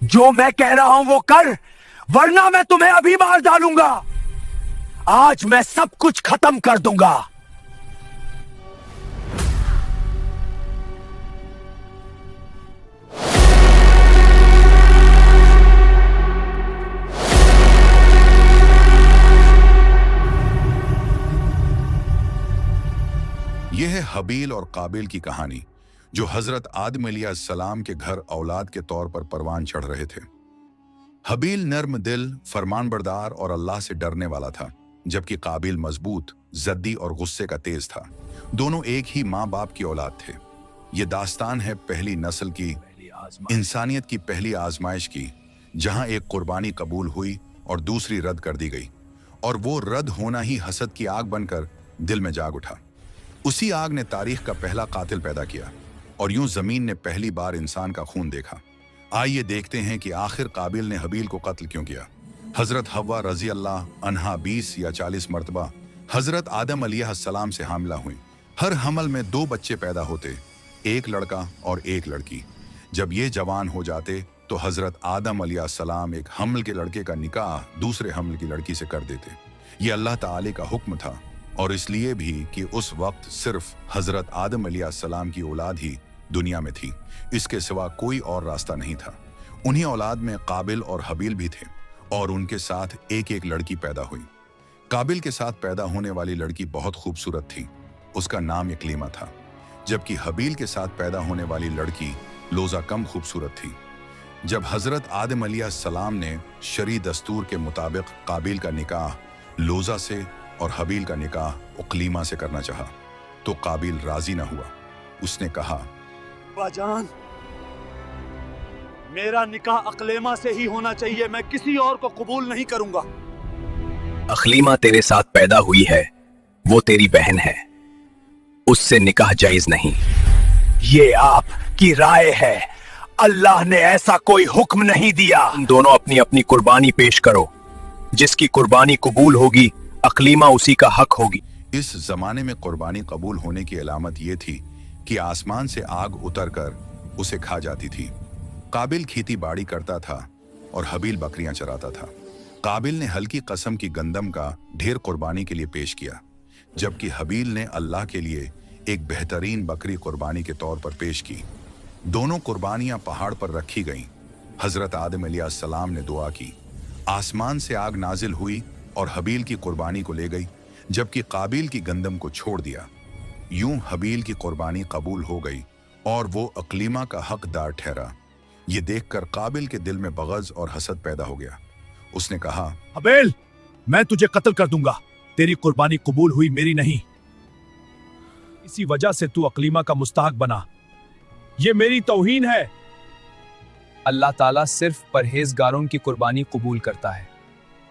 जो मैं कह रहा हूं वो कर, वरना मैं तुम्हें अभी मार डालूंगा। आज मैं सब कुछ खत्म कर दूंगा। यह है हबील और काबिल की कहानी, जो हजरत आदम अलैहिस्सलाम के घर औलाद के तौर पर परवान चढ़ रहे थे। हबील नर्म दिल, फरमानबरदार और अल्लाह से डरने वाला था, जबकि काबिल मजबूत, जद्दी और गुस्से का तेज था। दोनों एक ही माँ बाप की औलाद थे। ये दास्तान है पहली नस्ल की, इंसानियत की पहली आजमाइश की, जहां एक कुर्बानी कबूल हुई और दूसरी रद्द कर दी गई, और वो रद्द होना ही हसद की आग बनकर दिल में जाग उठा। उसी आग ने तारीख का पहला कातिल पैदा किया, और यूं जमीन ने पहली बार इंसान का खून देखा। आइए देखते हैं कि आखिर काबिल ने हबील को कत्ल क्यों किया। हजरत हव्वा रजी अल्लाह अन्हा 20 या 40 मरतबा हजरत आदम अलैहिस्सलाम से हामिला हुई। हर हमल में 2 बच्चे पैदा होते, एक लड़का और एक लड़की। जब ये जवान हो जाते तो हजरत आदम अलैहिस्सलाम एक हमल के लड़के का निकाह दूसरे हमल की लड़की से कर देते। ये अल्लाह ताला का हुक्म था, और इसलिए भी कि उस वक्त सिर्फ हजरत आदम अलैहिस्सलाम की औलाद ही दुनिया में थी, इसके सिवा कोई और रास्ता नहीं था। उन्हीं औलाद में काबिल और हबील भी थे, और उनके साथ एक एक लड़की पैदा हुई। काबिल के साथ पैदा होने वाली लड़की बहुत खूबसूरत थी, उसका नाम इक्लीमा था, जबकि हबील के साथ पैदा होने वाली लड़की लोजा कम खूबसूरत थी। जब हजरत आदम अलैहिस्सलाम ने शरई दस्तूर के मुताबिक काबिल का निकाह लोजा से और हबील का निकाह उक्लीमा से करना चाहा, तो काबिल राजी न हुआ। उसने कहा, बाजान, मेरा निकाह अक्लेमा से ही होना चाहिए, मैं किसी और को कबूल नहीं करूंगा। अक्लीमा तेरे साथ पैदा हुई है, वो तेरी बहन है, उससे निकाह जायज नहीं। ये आपकी राय है, अल्लाह ने ऐसा कोई हुक्म नहीं दिया। तुम दोनों अपनी अपनी कुर्बानी पेश करो, जिसकी कुर्बानी कबूल होगी अक्लीमा उसी का हक होगी। इस जमाने में कुर्बानी कबूल होने की अलामत ये थी कि आसमान से आग उतरकर उसे खा जाती थी। काबिल खेती बाड़ी करता था और हबील बकरियां चराता था। काबिल ने हल्की कसम की गंदम का ढेर कुर्बानी के लिए पेश किया, जबकि हबील ने अल्लाह के लिए एक बेहतरीन बकरी कुर्बानी के तौर पर पेश की। दोनों कुर्बानियां पहाड़ पर रखी गईं। हजरत आदम अलैहिस्सलाम ने दुआ की, आसमान से आग नाजिल हुई और हबील की कुर्बानी को ले गई, जबकि काबिल की गंदम को छोड़ दिया। यूं हबील की कुर्बानी कबूल हो गई और वो अक्लीमा का हकदार ठहरा। ये देखकर काबिल के दिल में बग़ज़ और हसद पैदा हो गया। उसने कहा, हबील, मैं तुझे कत्ल कर दूंगा, तेरी कुर्बानी कबूल हुई, मेरी नहीं। इसी वजह से तू अक्लीमा का मुस्तहक बना, ये मेरी तौहीन है। अल्लाह ताला सिर्फ परहेजगारों की कुर्बानी कबूल करता है।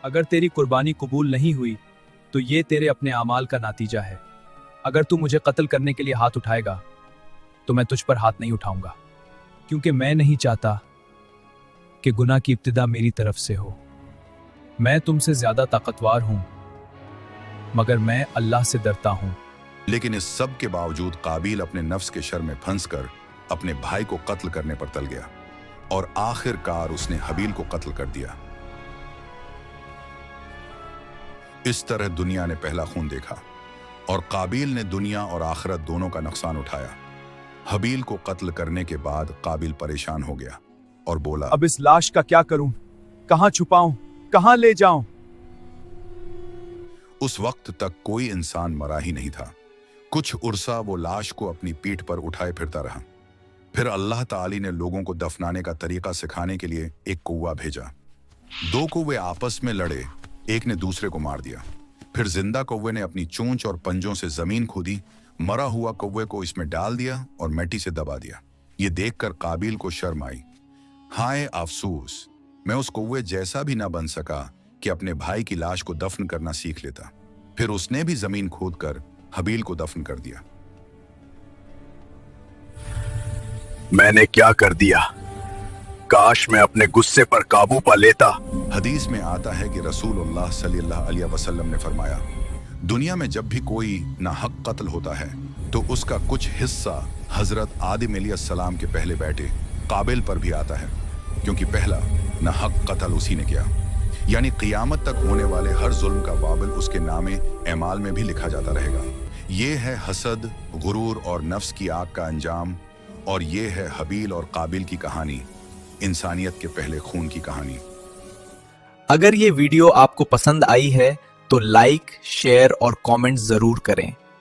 अगर तेरी कुर्बानी कबूल नहीं हुई तो ये तेरे अपने अमाल का नतीजा है। अगर तू मुझे कत्ल करने के लिए हाथ उठाएगा तो मैं तुझ पर हाथ नहीं उठाऊंगा, क्योंकि मैं नहीं चाहता कि गुनाह की इब्तिदा मेरी तरफ से हो। मैं तुमसे ज्यादा ताकतवर हूं, मगर मैं अल्लाह से डरता हूं। लेकिन इस सब के बावजूद काबिल अपने नफ्स के शर में फंसकर अपने भाई को कत्ल करने पर टल गया, और आखिरकार उसने हबील को कत्ल कर दिया। इस तरह दुनिया ने पहला खून देखा, और काबिल ने दुनिया और आखिरत दोनों का नुकसान उठाया। हबील को कत्ल करने के बाद काबिल परेशान हो गया और बोला, अब इस लाश का क्या करूं? कहां छुपाऊं? कहां ले जाऊं? उस वक्त तक कोई इंसान मरा ही नहीं था। कुछ उर्सा वो लाश को अपनी पीठ पर उठाए फिरता रहा। फिर अल्लाह ताली ने लोगों को दफनाने का तरीका सिखाने के लिए एक कौवा भेजा। 2 कौवे आपस में लड़े, एक ने दूसरे को मार दिया। फिर जिंदा कौवे ने अपनी चोंच और पंजों से जमीन खोदी, मरा हुआ कौवे को इसमें डाल दिया और मिट्टी से दबा दिया। ये देखकर काबिल को शर्म आई। हाय अफसोस, मैं उस कौवे जैसा भी ना बन सका कि अपने भाई की लाश को दफन करना सीख लेता। फिर उसने भी जमीन खोदकर हबील को दफन कर दिया। मैंने क्या कर दिया? काश मैं अपने गुस्से पर काबू पा लेता। हदीस में आता है कि रसूलुल्लाह सल्लल्लाहु अलैहि वसल्लम ने फरमाया, दुनिया में जब भी कोई नाहक कत्ल होता है तो उसका कुछ हिस्सा हजरत आदम अलैहिस्सलाम के पहले बेटे काबिल पर भी आता है। क्योंकि पहला न हक कत्ल उसी ने किया, यानी क़ियामत तक होने वाले हर जुल्म का वाबिल उसके नामे एमाल में भी लिखा जाता रहेगा। ये है हसद, गुरूर और नफ्स की आग का अंजाम, और ये है हबील और काबिल की कहानी, इंसानियत के पहले खून की कहानी। अगर ये वीडियो आपको पसंद आई है तो लाइक, शेयर और कमेंट जरूर करें।